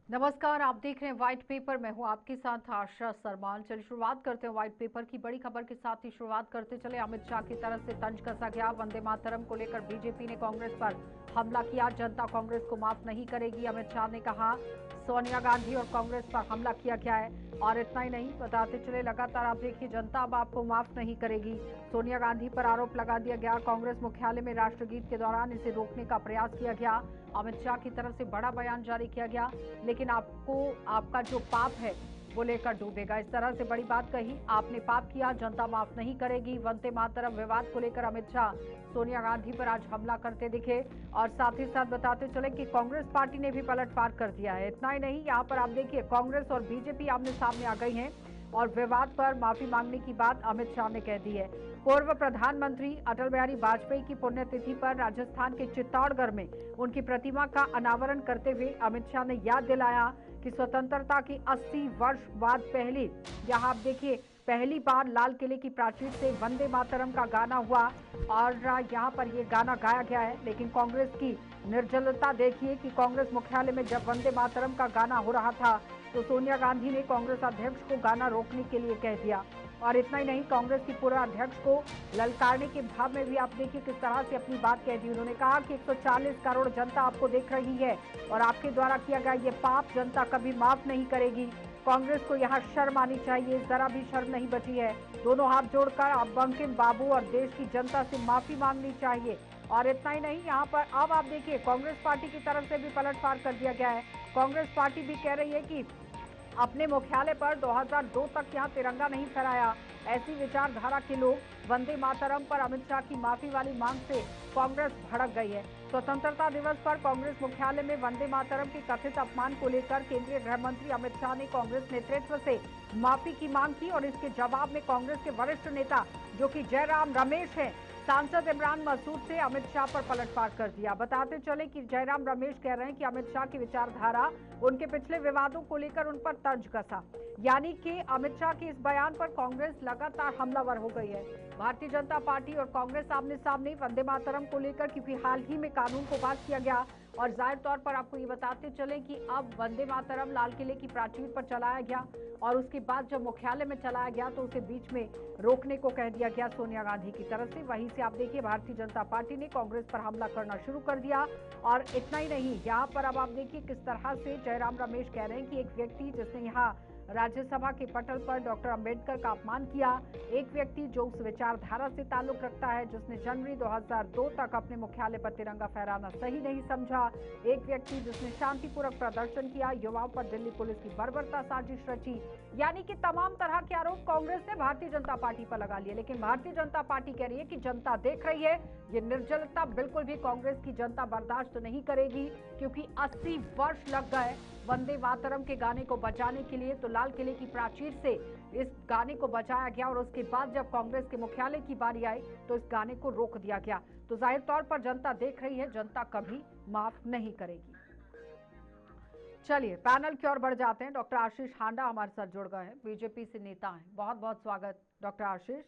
नमस्कार, आप देख रहे हैं व्हाइट पेपर। मैं हूं आपके साथ आशा सरमान। चलिए शुरुआत करते हैं व्हाइट पेपर की बड़ी खबर के साथ ही शुरुआत करते चले। अमित शाह की तरफ से तंज कसा गया। वंदे मातरम को लेकर बीजेपी ने कांग्रेस पर हमला किया। जनता कांग्रेस को माफ नहीं करेगी, अमित शाह ने कहा। सोनिया गांधी और कांग्रेस पर हमला किया गया है। और इतना ही नहीं, बताते चले लगातार आप देखिए, जनता अब आपको माफ नहीं करेगी। सोनिया गांधी पर आरोप लगा दिया गया। कांग्रेस मुख्यालय में राष्ट्रगीत के दौरान इसे रोकने का प्रयास किया गया। अमित शाह की तरफ से बड़ा बयान जारी किया गया। लेकिन आपको आपका जो पाप है वो लेकर डूबेगा, इस तरह से बड़ी बात कही। आपने पाप किया, जनता माफ नहीं करेगी। वंदे मातरम विवाद को लेकर अमित शाह सोनिया गांधी पर आज हमला करते दिखे। और साथ ही साथ बताते चले कि कांग्रेस पार्टी ने भी पलटवार कर दिया है। इतना ही नहीं, यहाँ पर आप देखिए, कांग्रेस और बीजेपी आमने सामने आ गई हैं और विवाद पर माफी मांगने की बात अमित शाह ने कह दी है। पूर्व प्रधानमंत्री अटल बिहारी वाजपेयी की पुण्यतिथि पर राजस्थान के चित्तौड़गढ़ में उनकी प्रतिमा का अनावरण करते हुए अमित शाह ने याद दिलाया कि स्वतंत्रता की 80 वर्ष बाद यहाँ आप देखिए, पहली बार लाल किले की प्राचीर से वंदे मातरम का गाना हुआ। और यहाँ पर ये गाना गाया गया है। लेकिन कांग्रेस की निर्जलता देखिए कि कांग्रेस मुख्यालय में जब वंदे मातरम का गाना हो रहा था तो सोनिया गांधी ने कांग्रेस अध्यक्ष को गाना रोकने के लिए कह दिया। और इतना ही नहीं, कांग्रेस की पूर्व अध्यक्ष को ललकारने के भाव में भी आप देखिए किस तरह से अपनी बात कह दी। उन्होंने कहा कि 140 करोड़ जनता आपको देख रही है और आपके द्वारा किया गया ये पाप जनता कभी माफ नहीं करेगी। कांग्रेस को यहाँ शर्म आनी चाहिए, जरा भी शर्म नहीं बची है। दोनों हाथ जोड़कर अब बंकिम बाबू और देश की जनता से माफी मांगनी चाहिए। और इतना ही नहीं, यहाँ पर अब आप देखिए, कांग्रेस पार्टी की तरफ से भी पलटवार कर दिया गया है। कांग्रेस पार्टी भी कह रही है कि अपने मुख्यालय पर 2002 तक यहाँ तिरंगा नहीं फहराया। ऐसी विचारधारा के लोग वंदे मातरम पर अमित शाह की माफी वाली मांग से कांग्रेस भड़क गई है। स्वतंत्रता दिवस पर कांग्रेस मुख्यालय में वंदे मातरम के कथित अपमान को लेकर केंद्रीय गृह मंत्री अमित शाह ने कांग्रेस नेतृत्व से माफी की मांग की। और इसके जवाब में कांग्रेस के वरिष्ठ नेता जो कि जयराम रमेश हैं, सांसद इमरान मसूद से अमित शाह पर पलटवार कर दिया। बताते चले कि जयराम रमेश कह रहे हैं कि अमित शाह की विचारधारा उनके पिछले विवादों को लेकर उन पर तंज कसा। यानी कि अमित शाह के इस बयान पर कांग्रेस लगातार हमलावर हो गई है। भारतीय जनता पार्टी और कांग्रेस आमने सामने वंदे मातरम को लेकर, क्योंकि हाल ही में कानून को पास किया गया। और जाहिर तौर पर आपको ये बताते चले कि अब वंदे मातरम लाल किले की प्राचीर पर चलाया गया और उसके बाद जब मुख्यालय में चलाया गया तो उसे बीच में रोकने को कह दिया गया सोनिया गांधी की तरफ से। वहीं से आप देखिए, भारतीय जनता पार्टी ने कांग्रेस पर हमला करना शुरू कर दिया। और इतना ही नहीं, यहाँ पर अब आप देखिए किस तरह से जयराम रमेश कह रहे हैं कि एक व्यक्ति जिसने यहाँ राज्यसभा के पटल पर डॉक्टर अंबेडकर का अपमान किया, एक व्यक्ति जो उस विचारधारा से ताल्लुक रखता है जिसने जनवरी 2002 तक अपने मुख्यालय पर तिरंगा फहराना सही नहीं समझा, एक व्यक्ति जिसने शांतिपूर्वक प्रदर्शन किया, युवाओं पर दिल्ली पुलिस की बर्बरता साजिश रची। यानी कि तमाम तरह के आरोप कांग्रेस ने भारतीय जनता पार्टी पर लगा लिए। लेकिन भारतीय जनता पार्टी कह रही है कि जनता देख रही है, ये निर्जलता बिल्कुल भी कांग्रेस की जनता बर्दाश्त नहीं करेगी। क्योंकि 80 वर्ष लग गए वंदे मातरम के गाने को बजाने के लिए, तो लाल किले की प्राचीर से इस गाने को बजाया गया और उसके बाद जब कांग्रेस के मुख्यालय की बारी आई तो इस गाने को रोक दिया गया। तो जाहिर तौर पर जनता देख रही है, जनता कभी माफ नहीं करेगी। चलिए पैनल की ओर बढ़ जाते हैं। डॉक्टर आशीष हांडा हमारे साथ जुड़ गए हैं, बीजेपी से नेता हैं। बहुत बहुत स्वागत डॉक्टर आशीष।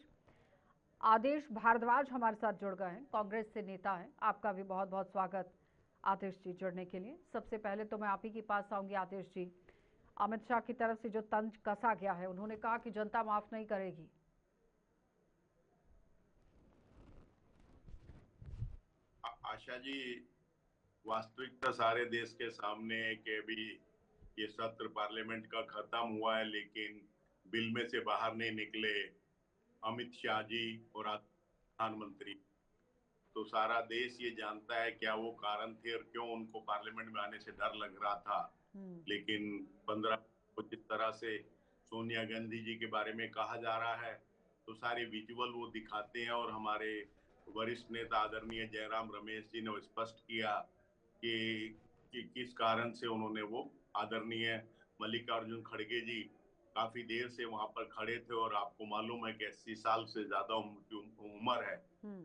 आदेश भारद्वाज हमारे साथ जुड़ गए हैं, कांग्रेस से नेता हैं। आपका भी बहुत बहुत स्वागत आदेश जी जुड़ने के लिए। सबसे पहले तो मैं आप ही के पास आऊंगी आदेश जी। अमित शाह की तरफ से जो तंज कसा गया है, उन्होंने कहा कि जनता माफ नहीं करेगी। आशा जी, वास्तविकता सारे देश के सामने है कि अभी ये सत्र पार्लियामेंट का खत्म हुआ है, लेकिन बिल में से बाहर नहीं निकले अमित शाह जी और प्रधानमंत्री। तो सारा देश ये जानता है क्या वो कारण थे और क्यों उनको पार्लियामेंट में आने से डर लग रहा था। लेकिन 15 को जिस तरह से सोनिया गांधी जी के बारे में कहा जा रहा है, तो सारे विजुअल वो दिखाते हैं। और हमारे वरिष्ठ नेता आदरणीय जयराम रमेश जी ने स्पष्ट किया कि किस कारण से उन्होंने वो आदरणीय मल्लिकार्जुन खड़गे जी काफी देर से वहां पर खड़े थे। और आपको मालूम है कि 80 साल से ज्यादा उनकी उम्र है,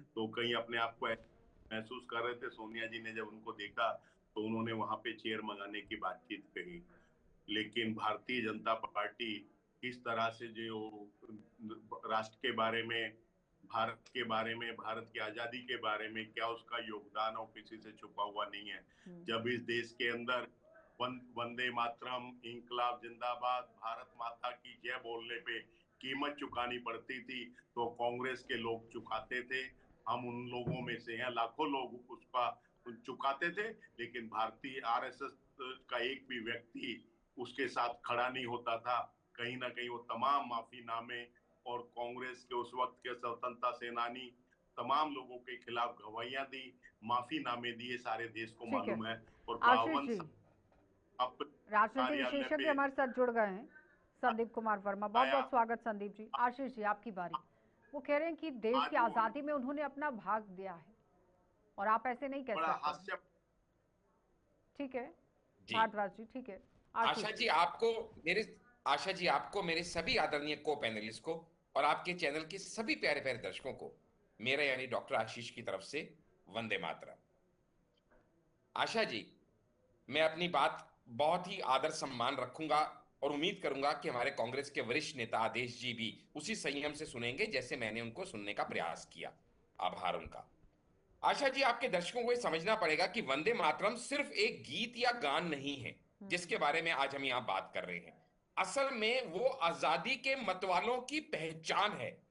तो कहीं अपने आप को महसूस कर रहे थे। सोनिया जी ने जब उनको देखा तो उन्होंने वहां पे चेयर मंगाने की बातचीत कही। लेकिन भारतीय जनता पार्टी किस तरह से जो राष्ट्र के बारे में, भारत के बारे में, भारत की आजादी के बारे में क्या उसका योगदान और किसी से छुपा हुआ नहीं है। जब इस देश के अंदर वंदे मातरम, इंकलाब जिंदाबाद, भारत माता की जय बोलने पे कीमत चुकानी पड़ती थी, तो कांग्रेस के लोग चुकाते थे। हम उन लोगों में से हैं, लाखों लोग उसका चुकाते थे, लेकिन भारतीय आरएसएस का एक भी व्यक्ति उसके साथ खड़ा नहीं होता था। कहीं ना कहीं वो तमाम माफीनामे और कांग्रेस के उस वक्त के स्वतंत्रता सेनानी तमाम लोगों के खिलाफ गवाहियां दी, माफीनामे दिए, सारे देश को ठीक है मालूम है। और आशीष 52 जी, अब राजनीतिक कार्यालय विशेषज्ञ पे हमारे साथ जुड़ गए हैं, संदीप कुमार वर्मा। बहुत आया। बहुत स्वागत संदीप जी। आशीष जी, आपकी बारी। वो कह रहे हैं कि देश की आज वो आजादी में उन्होंने अपना भाग दिया है और आप ऐसे नहीं कह बड़ा सकते हैं। हास्य। ठीक है जी भारद्वाज जी, ठीक है आशीष आशा जी। जी आपको मेरे आशा जी आपको मेरे सभी आदरणीय को पैनलिस्ट को और आपके चैनल के सभी प्यारे प्यारे दर्शकों को मेरा यानी डॉक्टर आशीष की तरफ से वंदे मातरम। आशा जी, मैं अपनी बात बहुत ही आदर सम्मान रखूंगा और उम्मीद करूंगा कि हमारे कांग्रेस के वरिष्ठ नेता आदेश जी भी उसी संयम से सुनेंगे जैसे मैंने उनको सुनने का प्रयास किया। आभार उनका। आशा जी, आपके दर्शकों को ये समझना पड़ेगा कि वंदे मातरम सिर्फ एक गीत या गान नहीं है जिसके बारे में आज हम यहां बात कर रहे हैं। असल में वो आजादी के मतवालों की पहचान है।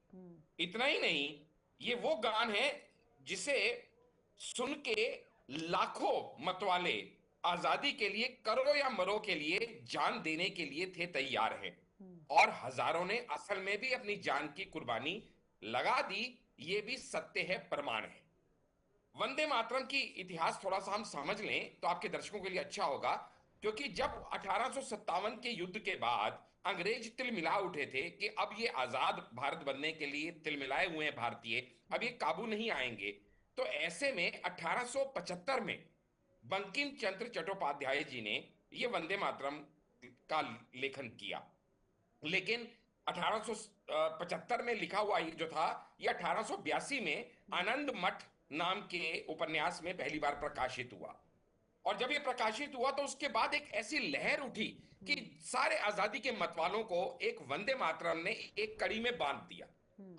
इतना ही नहीं, ये वो गान है जिसे सुन के लाखों मतवाले आजादी के लिए करो या मरो के लिए जान देने के लिए थे तैयार हैं और हजारों ने असल में भी अपनी जान की कुर्बानी लगा दी। ये भी सत्य है, प्रमाण है। वंदे मातरम की इतिहास थोड़ा सा हम समझ लें तो आपके दर्शकों के लिए अच्छा होगा, क्योंकि जब 1857 के युद्ध के बाद अंग्रेज तिलमिला उठे थे कि अब ये आजाद भारत बनने के लिए तिलमिलाए हुए हैं भारतीय, अब ये काबू नहीं आएंगे, तो ऐसे में 1875 में बंकिम चंद्र चट्टोपाध्याय जी ने ये वंदे मातरम का लेखन किया। लेकिन 1875 में लिखा हुआ ये जो था, ये 1882 में आनंद मठ नाम के उपन्यास में पहली बार प्रकाशित हुआ। और जब ये प्रकाशित हुआ तो उसके बाद एक ऐसी लहर उठी कि सारे आजादी के मतवालों को एक वंदे मातरम ने एक कड़ी में बांध दिया।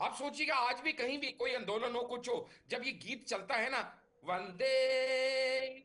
आप सोचिएगा, आज भी कहीं भी कोई आंदोलन हो, कुछ हो, जब ये गीत चलता है ना, वंदे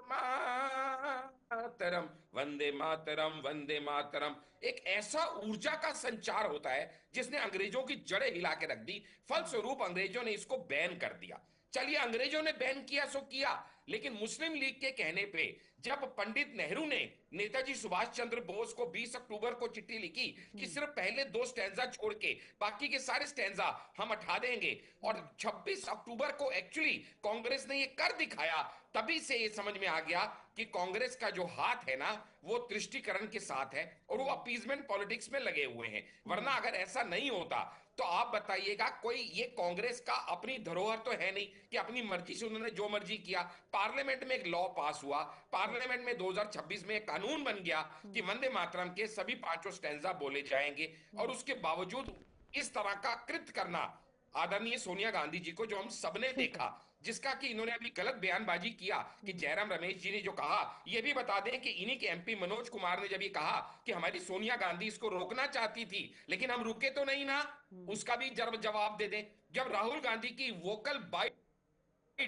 मातरम वंदे मातरम वंदे मातरम, एक ऐसा ऊर्जा का संचार होता है जिसने अंग्रेजों की जड़ें हिला के रख दी। फलस्वरूप अंग्रेजों ने इसको बैन कर दिया। चलिए, अंग्रेजों ने बैन किया सो किया, लेकिन मुस्लिम लीग के कहने पे जब पंडित नेहरू ने नेताजी सुभाष चंद्र बोस को 20 अक्टूबर को चिट्ठी लिखी कि सिर्फ पहले 2 स्टैंजा छोड़ के बाकी के सारे स्टैंजा हम हटा देंगे, और 26 अक्टूबर को एक्चुअली कांग्रेस ने ये कर दिखाया, तभी से ये समझ में आ गया कि कांग्रेस का जो हाथ है ना, वो तुष्टीकरण के साथ है और वो अपीजमेंट पॉलिटिक्स में लगे हुए हैं। वरना अगर ऐसा नहीं होता तो आप बताइएगा, कोई ये कांग्रेस का अपनी धरोहर तो है नहीं कि अपनी मर्जी से उन्होंने जो मर्जी किया। पार्लियामेंट में एक लॉ पास हुआ, पार्लियामेंट में 2026 में एक कानून बन गया कि वंदे मातरम के सभी 5 स्टैंजा बोले जाएंगे, और उसके बावजूद इस तरह का कृत्य करना आदरणीय सोनिया गांधी जी को, जो हम सबने देखा, जिसका कि इन्होंने अभी गलत बयानबाजी किया कि जयराम रमेश जी ने जो कहा, ये भी बता दें कि इन्हीं के एमपी मनोज कुमार ने जब ये कहा कि हमारी सोनिया गांधी इसको रोकना चाहती थी लेकिन हम रुके तो नहीं ना, उसका भी जवाब दे दें। जब राहुल गांधी की वोकल बाइट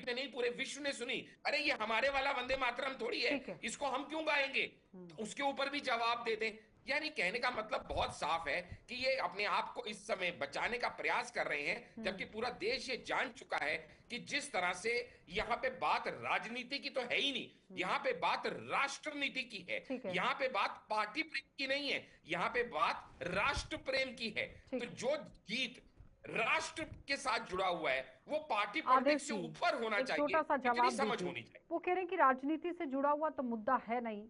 ने नहीं पूरे विश्व ने सुनी, अरे ये हमारे वाला वंदे मातरम थोड़ी है, इसको हम क्यों गाएंगे, तो उसके ऊपर भी जवाब दे दें। यानी कहने का मतलब बहुत साफ है कि ये अपने आप को इस समय बचाने का प्रयास कर रहे हैं, जबकि पूरा देश ये जान चुका है कि जिस तरह से यहाँ पे बात राजनीति की तो है ही नहीं, यहाँ पे बात राष्ट्रनीति की है, यहाँ पे बात पार्टी प्रेम की नहीं है, यहाँ पे बात राष्ट्र प्रेम की है। तो जो गीत राष्ट्र के साथ जुड़ा हुआ है वो पार्टी पॉलिटिक्स से ऊपर होना चाहिए। छोटा सा जवाब समझ होनी चाहिए। वो कह रहे हैं कि राजनीति से जुड़ा हुआ तो मुद्दा है नहीं,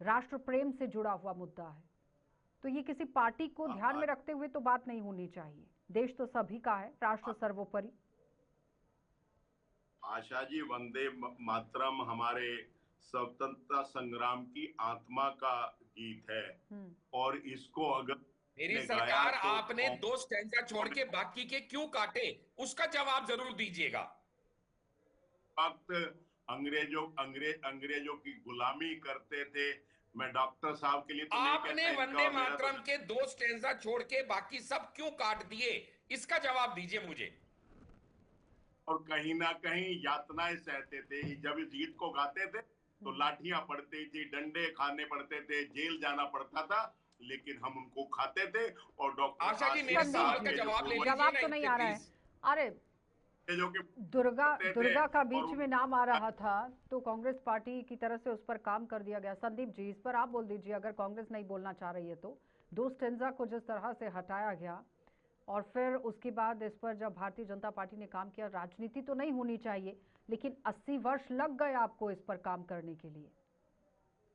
राष्ट्र प्रेम से जुड़ा हुआ मुद्दा है, तो ये किसी पार्टी को ध्यान में रखते हुए तो बात नहीं होनी चाहिए। देश तो सभी का है, राष्ट्र सर्वोपरि। आशा जी, वंदे मातरम हमारे स्वतंत्रता संग्राम की आत्मा का गीत है, और इसको अगर मेरी सरकार तो आपने 2 स्टैंजा छोड़ के बाकी के क्यों काटे, उसका जवाब जरूर दीजिएगा। वक्त अंग्रेजों की गुलामी करते थे। मैं डॉक्टर साहब के लिए तो आपने वंदे मातरम के 2 स्टैंजा छोड़ के बाकी सब क्यों काट दिए, इसका जवाब दीजिए मुझे। और कहीं ना कहीं यातनाएं सहते थे। जब इस गीत को गाते थे तो लाठियां पड़ती थी, डंडे खाने पड़ते थे, जेल जाना पड़ता था, लेकिन हम उनको खाते थे। और डॉक्टर आशा जी मेरे आशीष सवाल साहब का के जो जवाब ले पूर्वज लीजिए जवाब ना तो नहीं इनसे आ रहा है। प्लीज। अरे जो कि दुर्गा करते थे दुर्गा का और बीच में नाम आ रहा था तो कांग्रेस पार्टी की तरफ से उस पर काम कर दिया गया। संदीप जी, इस पर आप बोल दीजिए, अगर कांग्रेस नहीं बोलना चाह रही है तो। दो स्टेंजा को जिस तरह से हटाया गया और फिर उसके बाद इस पर जब भारतीय जनता पार्टी ने काम किया, राजनीति तो नहीं होनी चाहिए, लेकिन 80 वर्ष लग गए आपको इस पर काम करने के लिए,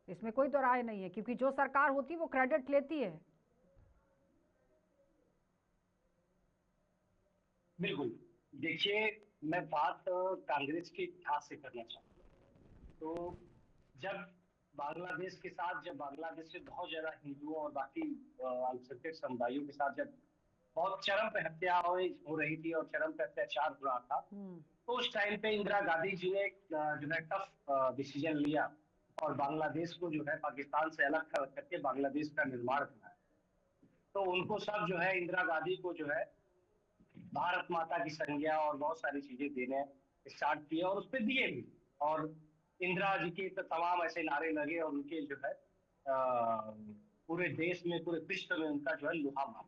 इसमें कोई दो राय नहीं है, क्योंकि जो सरकार होती है वो क्रेडिट लेती है। बिल्कुल। देखिए, मैं बात कांग्रेस के इतिहास से करना चाहूंगा। तो जब जब बांग्लादेश से बहुत ज्यादा हिंदुओं और बाकी अल्पसंख्यक समुदायों के साथ जब बहुत चरम पे हत्या हो रही थी और चरम पे अत्याचार हो रहा था, तो उस टाइम पे इंदिरा गांधी जी ने जो है टफ डिसीजन लिया और बांग्लादेश को जो है पाकिस्तान से अलग करके बांग्लादेश का निर्माण कराया। तो उनको सब जो है इंदिरा गांधी को जो है भारत माता की संज्ञा और बहुत सारी चीजें देने स्टार्ट किए और उस पर दिए भी। और इंदिरा जी के तो तमाम ऐसे नारे लगे और उनके जो है पूरे देश में, पूरे विश्व में उनका जो है लोहा माना।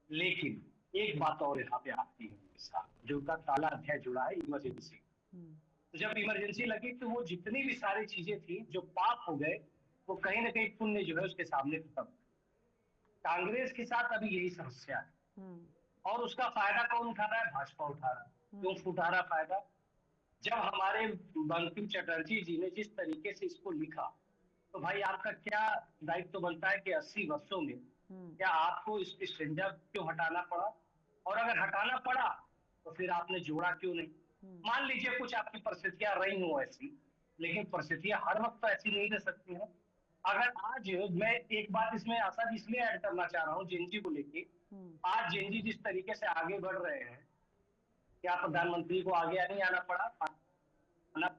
लेकिन एक बात और यहाँ पे आती है उनके साथ, जो उनका काला अध्याय जुड़ा है, इमरजेंसी। तो जब इमरजेंसी लगी तो वो जितनी भी सारी चीजें थी जो पाप हो गए, वो कहीं ना कहीं पुण्य जो है उसके सामने खत्म। कांग्रेस के साथ अभी यही समस्या है और उसका फायदा कौन उठा रहा है? भाजपा उठा रहा है। क्यों उठा रहा फायदा? जब हमारे बंकिम चटर्जी जी ने जिस तरीके से इसको लिखा, तो भाई आपका क्या दायित्व तो बनता है कि 80 वर्षों में क्या आपको इस स्ट्रेंजर क्यों हटाना पड़ा? और अगर हटाना पड़ा तो फिर आपने जोड़ा क्यों नहीं? मान लीजिए कुछ आपकी परिस्थितियां रही हो ऐसी, लेकिन परिस्थितियां हर वक्त तो ऐसी नहीं रह सकती हैं। अगर आज मैं एक बात इसमें आशा जी इसलिए ऐड करना चाह रहा हूँ जेएनजी को लेके, आज जेएनजी जिस तरीके से आगे बढ़ रहे हैं, क्या प्रधानमंत्री को आगे नहीं आना पड़ा?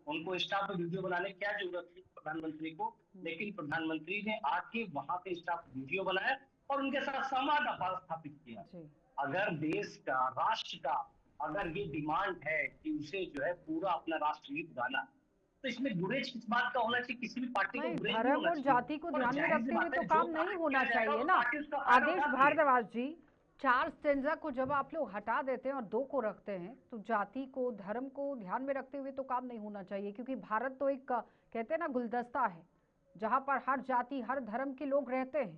उनको स्टाफ वीडियो बनाने की क्या जरूरत थी प्रधानमंत्री को? लेकिन प्रधानमंत्री ने आके वहां पे स्टाफ वीडियो बनाया और उनके साथ संवाद स्थापित किया। अगर देश का, राष्ट्र का अगर ये डिमांड है कि उसे जो है पूरा अपना राष्ट्रगीत गाना, तो इसमें गुरेज किस बात का होना चाहिए? किसी भी पार्टी को गुरेज नहीं धर्म होना और चाहिए। जाति को ध्यान में रखते हुए तो काम नहीं होना किया जाएगा चाहिए वो ना। पार्टी उसका फायदा आदेश उठाती है। भारद्वाज जी, 4 स्टेंजा को जब आप लोग हटा देते हैं और 2 को रखते हैं, तो जाति को, धर्म को ध्यान में रखते हुए तो काम नहीं होना चाहिए, क्योंकि भारत तो एक कहते हैं ना गुलदस्ता है, जहां पर हर जाति, हर धर्म के लोग रहते हैं।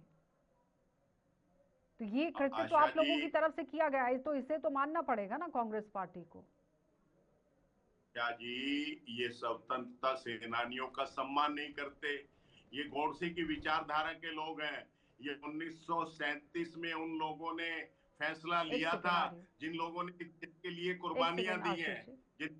तो ये कृत्य तो आप लोगों की तरफ से किया गया है, तो इसे तो मानना पड़ेगा ना कांग्रेस पार्टी को। क्या जी, ये स्वतंत्रता सेनानियों का सम्मान नहीं करते? ये गोडसे की विचारधारा के लोग हैं। ये 1937 में उन लोगों ने फैसला लिया था, जिन लोगों ने इसके लिए कुर्बानियां दी हैं, जिन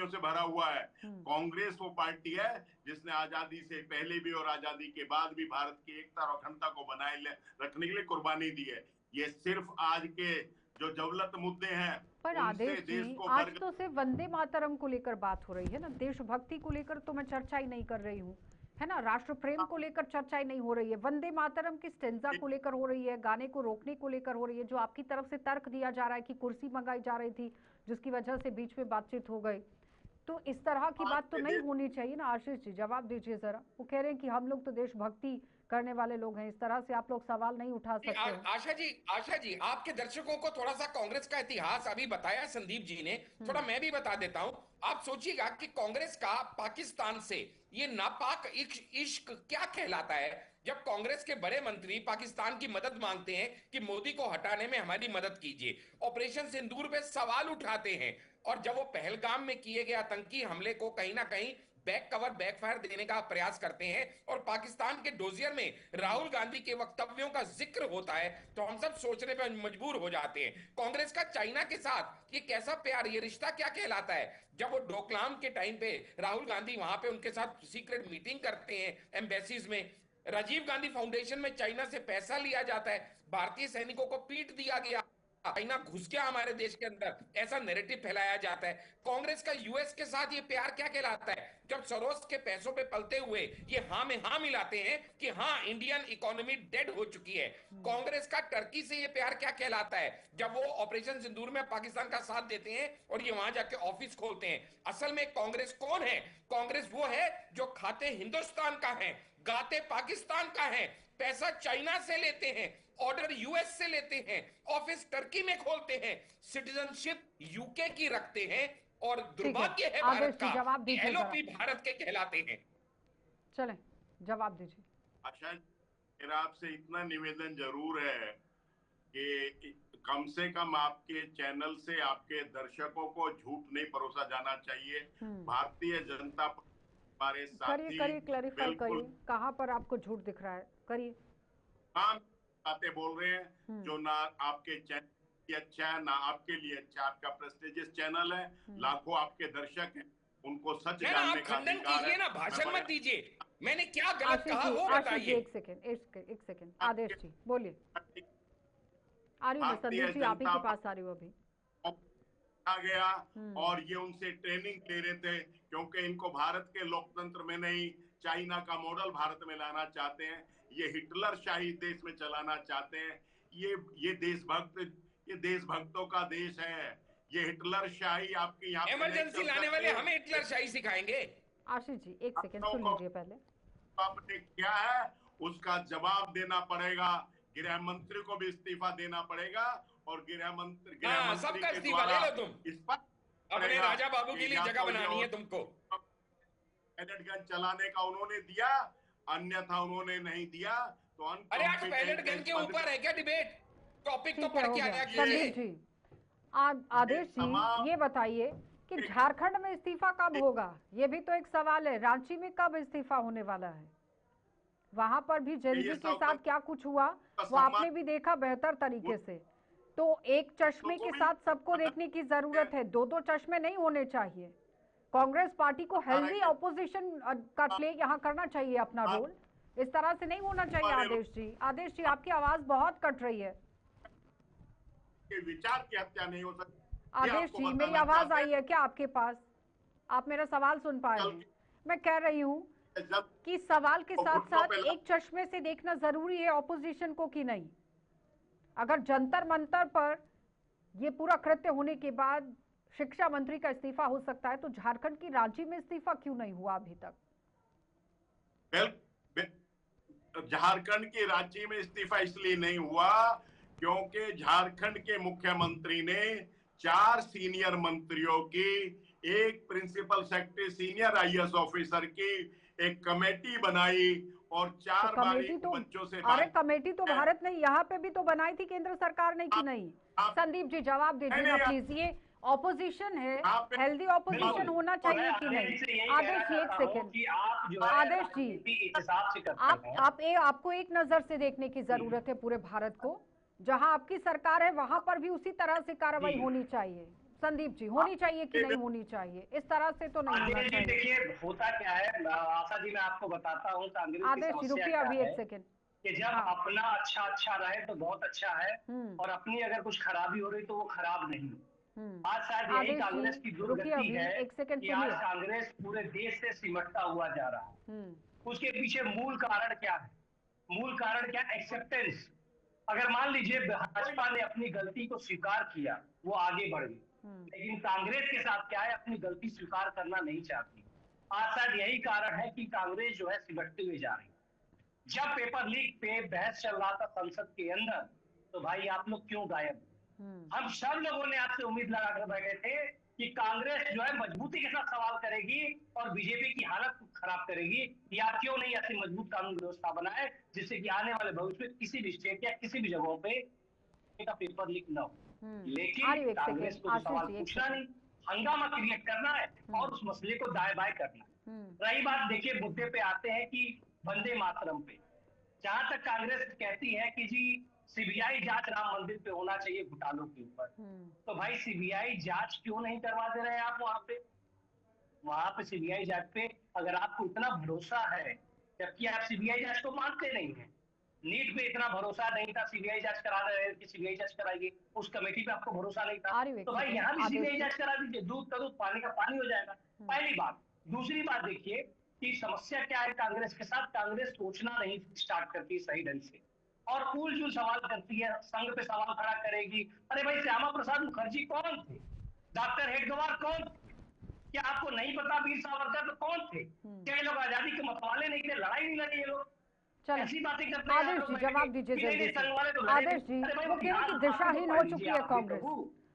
से भरा हुआ है। कांग्रेस वो पार्टी है जिसने आजादी से पहले भी और आजादी के बाद भी भारत की एकता और अखंडता को बनाए रखने के लिए कुर्बानी दी है। ये सिर्फ आज के जो जवलत मुद्दे हैं, पर आदेश जी, आज तो सिर्फ वंदे मातरम को लेकर बात हो रही है ना, देशभक्ति को लेकर तो मैं चर्चा ही नहीं कर रही हूँ, है ना। राष्ट्र प्रेम को लेकर चर्चा ही नहीं हो रही है, वंदे मातरम की स्टेंजा को लेकर हो रही है, गाने को रोकने को लेकर हो रही है, जो आपकी तरफ से तर्क दिया जा रहा है कि कुर्सी मंगाई जा रही थी जिसकी वजह से बीच में बातचीत हो गई। तो इस तरह की बात तो नहीं होनी चाहिए ना। आशीष जी जवाब दीजिए जरा। वो कह रहे हैं कि हम लोग तो देशभक्ति करने वाले लोग हैं, इस तरह से आप लोग सवाल नहीं उठा सकते हैं। आशा जी आपके दर्शकों को थोड़ा सा कांग्रेस का इतिहास अभी बताया संदीप जी ने, थोड़ा मैं भी बता देता हूं। आप सोचिएगा कि कांग्रेस का पाकिस्तान से ये नापाक इश्क क्या कहलाता है, जब कांग्रेस के बड़े मंत्री पाकिस्तान की मदद मांगते हैं कि मोदी को हटाने में हमारी मदद कीजिए, ऑपरेशन सिंदूर पे सवाल उठाते हैं, और जब वो पहलगाम में किए गए आतंकी हमले को कहीं ना कहीं बैकफायर देने का प्रयास करते हैं और पाकिस्तान के डोजियर में राहुल गांधी के वक्तव्यों का जिक्र होता है, तो हम सब सोचने पर मजबूर हो जाते हैं कांग्रेस का चाइना के साथ ये कैसा प्यार, ये रिश्ता क्या कहलाता है। जब वो डोकलाम के टाइम पे राहुल गांधी वहां पे उनके साथ सीक्रेट मीटिंग करते हैं एम्बेसीज में, राजीव गांधी फाउंडेशन में चाइना से पैसा लिया जाता है, भारतीय सैनिकों को पीट दिया गया, चाइना घुस गया हमारे देश के अंदर, ऐसा नैरेटिव फैलाया जाता है। कांग्रेस का यूएस के साथ ये प्यार क्या कहलाता है? जब सरोस के पैसों पे पलते हुए ये हाँ में हाँ मिलाते हैं कि हाँ इंडियन इकोनॉमी डेड हो चुकी है। कांग्रेस का टर्की से ये प्यार क्या कहलाता है? जब वो ऑपरेशन सिंदूर में पाकिस्तान का साथ देते हैं और ये वहां जाके ऑफिस खोलते हैं। असल में कांग्रेस कौन है? कांग्रेस वो है जो खाते हिंदुस्तान का है, गाते पाकिस्तान का है, पैसा चाइना से लेते हैं, ऑर्डर यूएस से लेते हैं, ऑफिस टर्की में खोलते हैं, सिटीजनशिप यूके की रखते हैं, और दुर्भाग्य है आदेश भारत जी, का जवाब कि दीजिए एलओपी जरा। भारत के कहलाते हैं। चलें, जवाब दीजिए। आशा, मेरा आपसे इतना निवेदन जरूर है कि कम से कम आपके चैनल से आपके दर्शकों को झूठ नहीं परोसा जाना चाहिए। भारतीय जनता पार्टी हमारे साथी करिए क्लैरिफाई बिल्कुल करिए, कहाँ पर आपको झूठ दिख रहा है, करिए। तमाम बातें बोल रहे हैं जो ना आपके चैनल की अच्छा है ना आपके लिए अच्छा। आपका प्रेस्टिजियस चैनल है, लाखों आपके दर्शक हैं, उनको सच ना जानने आप का खंडन अधिकार कीजिए है। ना, भाषण मत दीजिए। मैंने क्या गलत कहा वो आशीष जी, बताइए। एक सेकेंड आदेश जी बोलिए। आ रही हूँ मैं, भारतीय संदीप जी आप ही जनता के पास आ रही हूँ अभी। आ गया और ये उनसे ट्रेनिंग ले रहे थे, क्योंकि इनको भारत के लोकतंत्र में नहीं चाइना का मॉडल भारत में लाना चाहते हैं। ये हिटलर शाही देश में चलाना चाहते हैं। ये देशभक्तों का देश है। ये हिटलर शाही आपके यहाँ पे नहीं इमरजेंसी चल लाने वाले सकती। हमें हिटलर शाही सिखाएंगे? आशीष जी एक सेकेंड सुन लीजिए पहले। आपने क्या है उसका जवाब देना पड़ेगा। गृह मंत्री को भी इस्तीफा देना पड़ेगा और गृह मंत्री सबका के इस्तीफा द्वारा ले लो तुम। इस पर अपने राजा बाबू के लिए जगह बनानी है तुमको। पैलेट गन चलाने का उन्होंने दिया, अन्यथा उन्होंने नहीं दिया। तो अरे आज पैलेट गन के ऊपर है क्या डिबेट? टॉपिक तो पढ़ के आया कीजिए। संदीप जी, आदेश जी ये बताइए कि झारखंड में इस्तीफा कब होगा? ये भी तो एक सवाल है। रांची में कब इस्तीफा होने वाला है? वहां पर भी जेनजी के साथ क्या कुछ हुआ वो आपने भी देखा बेहतर तरीके से। तो एक चश्मे के साथ सबको देखने की जरूरत है, दो दो चश्मे नहीं होने चाहिए। कांग्रेस पार्टी को हेल्दी ऑपोजिशन का प्ले यहाँ करना चाहिए अपना रोल, इस तरह से नहीं होना चाहिए। आदेश जी आपकी आवाज बहुत कट रही है। विचार की हत्या नहीं हो सकती। आदेश जी मेरी आवाज आई है क्या आपके पास? आप मेरा सवाल सुन पाए हैं? मैं कह रही हूँ कि सवाल के साथ साथ एक चश्मे से देखना जरूरी है ऑपोजिशन को कि नहीं। अगर जंतर मंतर पर ये पूरा कृत्य होने के बाद शिक्षा मंत्री का इस्तीफा हो सकता है, तो झारखंड की रांची में इस्तीफा क्यों नहीं हुआ अभी तक? झारखंड की रांची में इस्तीफा इसलिए नहीं हुआ क्योंकि झारखंड के मुख्यमंत्री ने 4 सीनियर मंत्रियों की, एक principal secretary senior IAS officer की एक कमेटी बनाई और 4 बारी बच्चों से अरे कमेटी तो भारत ने यहाँ पे भी तो बनाई थी, केंद्र सरकार ने की नहीं? संदीप जी जवाब दीजिए ना प्लीज। ये ऑपोजिशन है, हेल्दी ऑपोजिशन होना चाहिए कि नहीं? आदेश जी एक सेकेंड। आदेश जी आपको एक नजर से देखने की जरूरत है पूरे भारत को। जहां आपकी सरकार है वहां पर भी उसी तरह से कार्रवाई होनी चाहिए। संदीप जी होनी चाहिए कि नहीं होनी चाहिए? इस तरह से तो नहीं होना चाहिए। देखिए होता क्या है आशा जी, मैं आपको बताता हूँ आदेश जी रुकिए अभी एक सेकेंड। कि जब अपना अच्छा रहे तो बहुत अच्छा है, और अपनी अगर कुछ खराबी हो रही तो वो खराब नहीं। आज शायद यही कांग्रेस की दुर्गति है कि आज कांग्रेस पूरे देश से सिमटता हुआ जा रहा है। उसके पीछे मूल कारण क्या है? मूल कारण क्या? एक्सेप्टेंस। अगर मान लीजिए भाजपा ने अपनी गलती को स्वीकार किया, वो आगे बढ़ गई, लेकिन कांग्रेस के साथ क्या है, अपनी गलती स्वीकार करना नहीं चाहती। आज शायद यही कारण है कि कांग्रेस जो है सिमटते हुए जा रही है। जब पेपर लीक पे बहस चल रहा था संसद के अंदर, तो भाई आप लोग क्यों गायब? हम सब लोगों ने आपसे उम्मीद लगाकर बैठे थे कि कांग्रेस जो है मजबूती के साथ सवाल करेगी और बीजेपी की हालत खराब करेगी कि आप क्यों नहीं ऐसी मजबूत कानून व्यवस्था बनाए जिससे कि आने वाले भविष्य में किसी भी स्टेट या किसी भी जगहों पे पेपर लीक न हो। लेकिन कांग्रेस को सवाल पूछना नहीं, हंगामा क्रिएट करना है और उस मसले को दाएं बाएं करना है। रही बात, देखिए मुद्दे पे आते हैं कि वंदे मातरम पे, जहां तक कांग्रेस कहती है कि जी सीबीआई जांच राम मंदिर पे होना चाहिए घोटालों के ऊपर, तो भाई सीबीआई जांच क्यों नहीं करवा दे रहे हैं आप? वहां पे सीबीआई जांच पे अगर आपको इतना भरोसा है, जबकि आप सीबीआई जांच को मानते नहीं है, नीट पे इतना भरोसा नहीं था, सीबीआई जांच करा रहे कि सीबीआई जांच कराएगी, उस कमेटी पे आपको भरोसा नहीं था, तो भाई यहाँ भी सीबीआई जांच करा दीजिए, दूध का दूध पानी का पानी हो जाएगा। पहली बात। दूसरी बात देखिए कि समस्या क्या है कांग्रेस के साथ, कांग्रेस सोचना नहीं स्टार्ट करती सही ढंग से और उल जुल सवाल करती है, संघ पे सवाल खड़ा करेगी। अरे भाई श्यामा प्रसाद मुखर्जी कौन थे? डॉक्टर हेडगेवार कौन थे? क्या आपको नहीं पता वीर सावरकर तो कौन थे? क्या ये लोग आजादी के मतवाले नहीं थे? लड़ाई नहीं लड़ी ये लोग? ऐसी बातें करते हैं आदेश जी, जवाब दीजिए जल्दी से। आदेश जी, वो कह रहे कि दिशाहीन हो चुकी है कांग्रेस,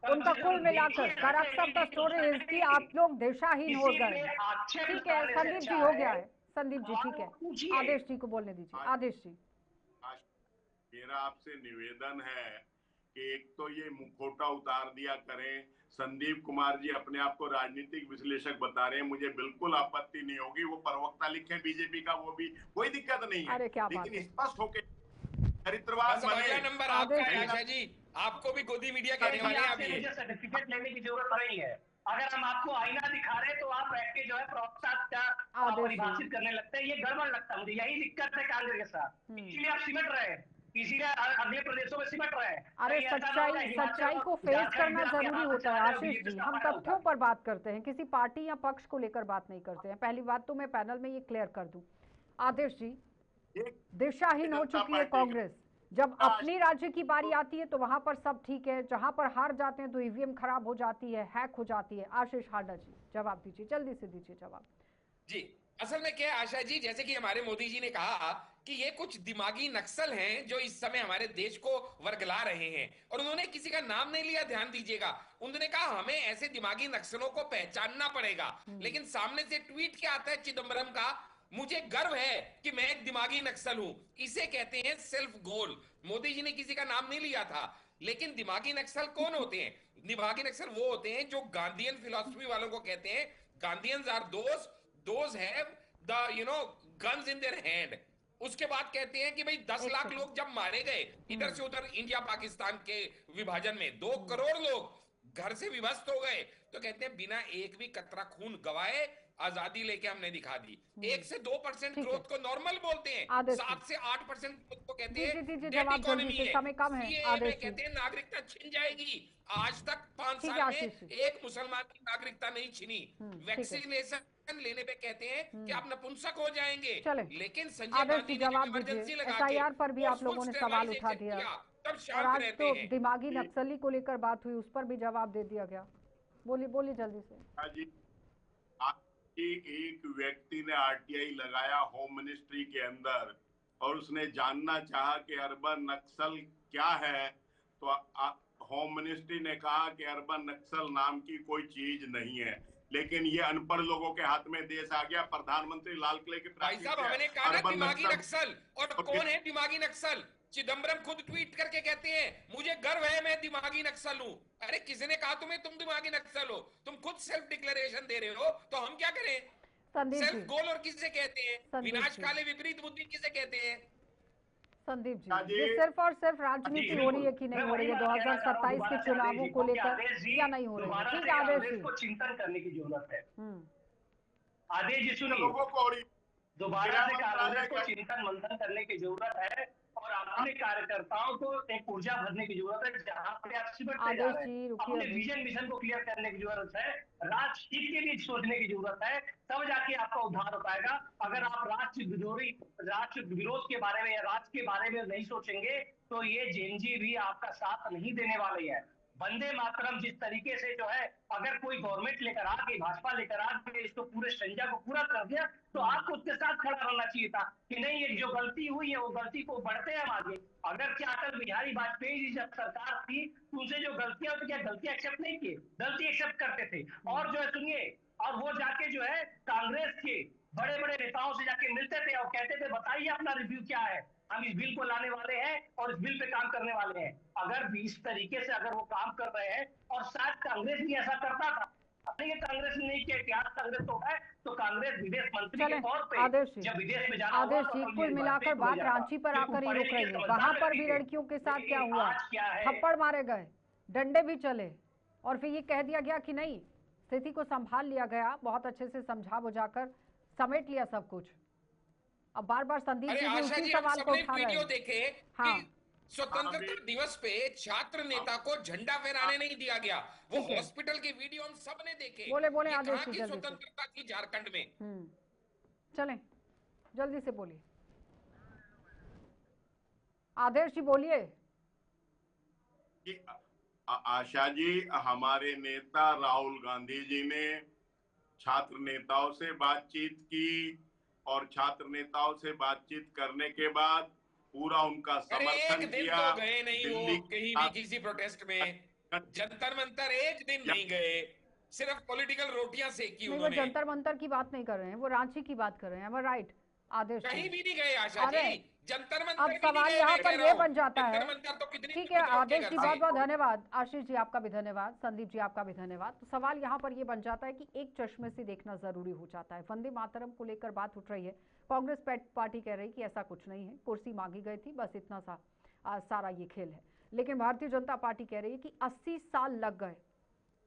उनका कुल मिलाकर crux of the story is कि आप लोग दिशाहीन हो गए। ठीक है संदीप जी, हो गया है संदीप जी, ठीक है आदेश जी को बोलने दीजिए। आदेश जी, मेरा आपसे निवेदन है कि एक तो ये मुखौटा उतार दिया करें। संदीप कुमार जी अपने आप को राजनीतिक विश्लेषक बता रहे हैं, मुझे बिल्कुल आपत्ति नहीं होगी, वो प्रवक्ता लिखे बीजेपी का, वो भी कोई दिक्कत नहीं है, लेकिन स्पष्ट होके चरित्रवाद बने। नंबर आपका है आशा जी, आपको भी गोदी मीडिया कहने वाले हैं अभी। मुझे सर्टिफिकेट लेने की जरूरत नहीं है। अगर हम आपको आईना दिखा रहे तो आप बैठ के जो है प्रवक्ता का परिभाषित करने लगते हैं, ये गड़बड़ लगता है मुझे। यही दिक्कत है कांग्रेस के साथ, इसीलिए आप सिमट रहे हैं, इसीलिए अगले प्रदेशों में सिमट रहे हैं। अरे सच्चाई को फेस करना जरूरी होता है आशीष जी। हम तथ्यों पर बात करते हैं, किसी पार्टी या पक्ष को लेकर बात नहीं करते हैं। पहली बात तो मैं पैनल में ये क्लियर कर दूं। आदेश जी, दिशाहीन हो चुकी है कांग्रेस। जब अपनी राज्य की बारी आती है तो वहां पर सब ठीक है, जहां पर हार जाते हैं तो ईवीएम खराब हो जाती है, हैक हो जाती है। आशीष हाडा जी जवाब दीजिए, जल्दी से दीजिए जवाब जी। असल में क्या है आशा जी, जैसे कि हमारे मोदी जी ने कहा कि ये कुछ दिमागी नक्सल हैं जो इस समय हमारे देश को वर्गला रहे हैं, और उन्होंने किसी का नाम नहीं लिया, ध्यान दीजिएगा। उन्होंने कहा हमें ऐसे दिमागी नक्सलों को पहचानना पड़ेगा, लेकिन सामने से ट्वीट क्या आता है चिदम्बरम का, मुझे गर्व है कि मैं एक दिमागी नक्सल हूं। इसे कहते हैं सेल्फ गोल। मोदी जी ने किसी का नाम नहीं लिया था, लेकिन दिमागी नक्सल कौन होते हैं? दिमागी नक्सल वो होते हैं जो गांधीयन फिलॉसफी वालों को कहते हैं Gandhians are those have the guns in their hand. उसके बाद कहते हैं कि भाई 10 लाख लोग जब मारे गए इधर से उधर इंडिया पाकिस्तान के विभाजन में, 2 करोड़ लोग घर से विभक्त हो गए, तो कहते हैं बिना एक भी कतरा खून गवाए आजादी लेके हमने दिखा दी। 1 से 2% ग्रोथ को नॉर्मल बोलते हैं, 7 से 8% ग्रोथ को कहते हैं डेड इकोनॉमी है। समय कम है। आदेश कहते हैं नागरिकता छिन जाएगी। आज तक 5 साल में एक मुसलमान की नागरिकता नहीं छिनी। वैक्सीनेशन लेने पे कहते हैं कि आप नपुंसक हो जाएंगे, लेकिन संजय गांधी ने इमरजेंसी लगा के एसआईआर पर भी आप लोगों ने सवाल उठा दिया, और आज तो दिमागी नक्सली को लेकर बात हुई, उस पर भी जवाब दे दिया गया। बोलिए जल्दी से। एक व्यक्ति ने आरटीआई लगाया होम मिनिस्ट्री के अंदर और उसने जानना चाहा कि अर्बन नक्सल क्या है, तो होम मिनिस्ट्री ने कहा कि अर्बन नक्सल नाम की कोई चीज नहीं है। लेकिन ये अनपढ़ लोगों के हाथ में देश आ गया। प्रधानमंत्री लाल किले के भाई साहब, हमने कहा ना दिमागी नक्सल, और कौन है दिमागी नक्सल? चिदम्बरम खुद ट्वीट करके कहते हैं मुझे गर्व है मैं दिमागी नक्सल हूं। अरे किसने कहा तुम्हें तुम दिमागी नक्सल हो? तुम खुद सेल्फ डिक्लेरेशन दे रहे हो, तो हम क्या करें? सेल्फ गोल और किसे कहते हैं? विनाशकाले विपरीत बुद्धि किसे कहते हैं? संदीप जी, ये सिर्फ और सिर्फ राजनीति हो रही है कि नहीं हो रही है 2027 के चुनावों को लेकर, या नहीं हो रही है? ठीक है आदेश जी, चिंतन करने की जरूरत है। आदेश जी सुनिए, दोबारा से कांग्रेस को चिंतन मंथन करने की जरूरत है और अपने कार्यकर्ताओं को एक ऊर्जा भरने की जरूरत है। जहां पे आप सिमटते जा रहे हैं, अपने विजन मिशन को क्लियर करने की जरूरत है, राष्ट्र हित के लिए सोचने की जरूरत है, तब जाके आपका उद्धार हो पाएगा। अगर आप राष्ट्र विरोध के बारे में या राष्ट्र के बारे में नहीं सोचेंगे तो ये जेएनजी भी आपका साथ नहीं देने वाले है। वंदे मातरम जिस तरीके से जो है, अगर कोई गवर्नमेंट लेकर आ गई, भाजपा लेकर आ गई, इसको पूरे संजय को पूरा कर दिया, तो आपको उसके साथ खड़ा रहना चाहिए था कि नहीं ये जो गलती हुई है वो गलती को बढ़ते हैं हम आगे। अगर क्या अटल बिहारी वाजपेयी जी जब सरकार थी तो उनसे जो गलतियां होती, क्या गलतियां एक्सेप्ट नहीं की? गलती एक्सेप्ट करते थे। और जो है सुनिए, और वो जाके जो है कांग्रेस के बड़े बड़े नेताओं से जाके मिलते थे और कहते थे बताइए अपना रिव्यू क्या है, हम इस बिल को लाने वाले हैं और इस बिल पे काम करने वाले हैं। अगर इस तरीके से अगर वो काम कर रहे हैं, और शायद कांग्रेस भी ऐसा करता था, कांग्रेस ने नहीं किया, इतिहास कांग्रेस तो है, तो कांग्रेस विदेश मंत्री के तौर पे जब विदेश में जाना, आदेश जी कुल मिलाकर बात रांची पर आकर ही रुक रही है। वहां पर भी लड़कियों के साथ क्या हुआ? थप्पड़ मारे गए, डंडे भी चले, और फिर ये कह दिया गया कि नहीं, स्थिति को संभाल लिया गया, बहुत अच्छे से समझा बुझाकर समेट लिया सब कुछ। अब बार बार संदीप अरे जी भी आशा उसी जी, हम सवाल को सबने उठा रहे वीडियो हैं। देखे हाँ कि स्वतंत्रता दिवस पे छात्र नेता को झंडा फहराने नहीं दिया गया। वो ठीक है, हॉस्पिटल के वीडियो हम सब ने देखे। बोले बोले ये आदेश कहाँ जी की जल्दी से। स्वतंत्रता थी झारखंड में? चलें, जल्दी से बोलिए आदेश जी, बोलिए। कि आशा जी, हमारे नेता राहुल गांधी जी ने छात्र नेताओं से बातचीत की और छात्र नेताओं से बातचीत करने के बाद पूरा उनका अरे समर्थन एक दिन किया। तो गए नहीं वो दिल्ली कहीं भी किसी प्रोटेस्ट में। जंतर मंतर एक दिन नहीं गए, सिर्फ पॉलिटिकल रोटियां सेकी नहीं, वो उन्होंने। जंतर मंतर की बात नहीं कर रहे हैं, वो रांची की बात कर रहे हैं। राइट आदेश जी, कहीं भी नहीं गए आशा अरे जी, जंतर अब मंतर भी नहीं सवाल गए। यहाँ मैं पर कह ये रहा हूँ बन जाता है। जंतर मंतर तो कितनी ठीक है दूर दूर के आदेश घर जी, से। बहुत बहुत धन्यवाद। आशीष जी आपका भी धन्यवाद, संदीप जी आपका भी धन्यवाद। तो सवाल यहाँ पर ये बन जाता है कि एक चश्मे से देखना जरूरी हो जाता है। वंदे मातरम को लेकर बात उठ रही है, कांग्रेस पार्टी कह रही कि ऐसा कुछ नहीं है, कुर्सी मांगी गई थी, बस इतना सा सारा ये खेल है। लेकिन भारतीय जनता पार्टी कह रही है कि 80 साल लग गए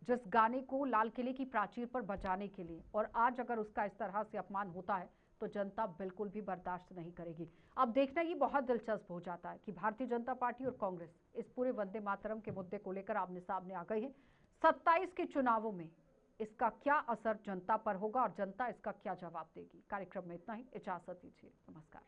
जिस गाने को लाल किले की प्राचीर पर बजाने के लिए, और आज अगर उसका इस तरह से अपमान होता है तो जनता बिल्कुल भी बर्दाश्त नहीं करेगी। अब देखना ये बहुत दिलचस्प हो जाता है कि भारतीय जनता पार्टी और कांग्रेस इस पूरे वंदे मातरम के मुद्दे को लेकर आमने सामने आ गई है। 27 के चुनावों में इसका क्या असर जनता पर होगा और जनता इसका क्या जवाब देगी। कार्यक्रम में इतना ही, इजाजत दीजिए, नमस्कार।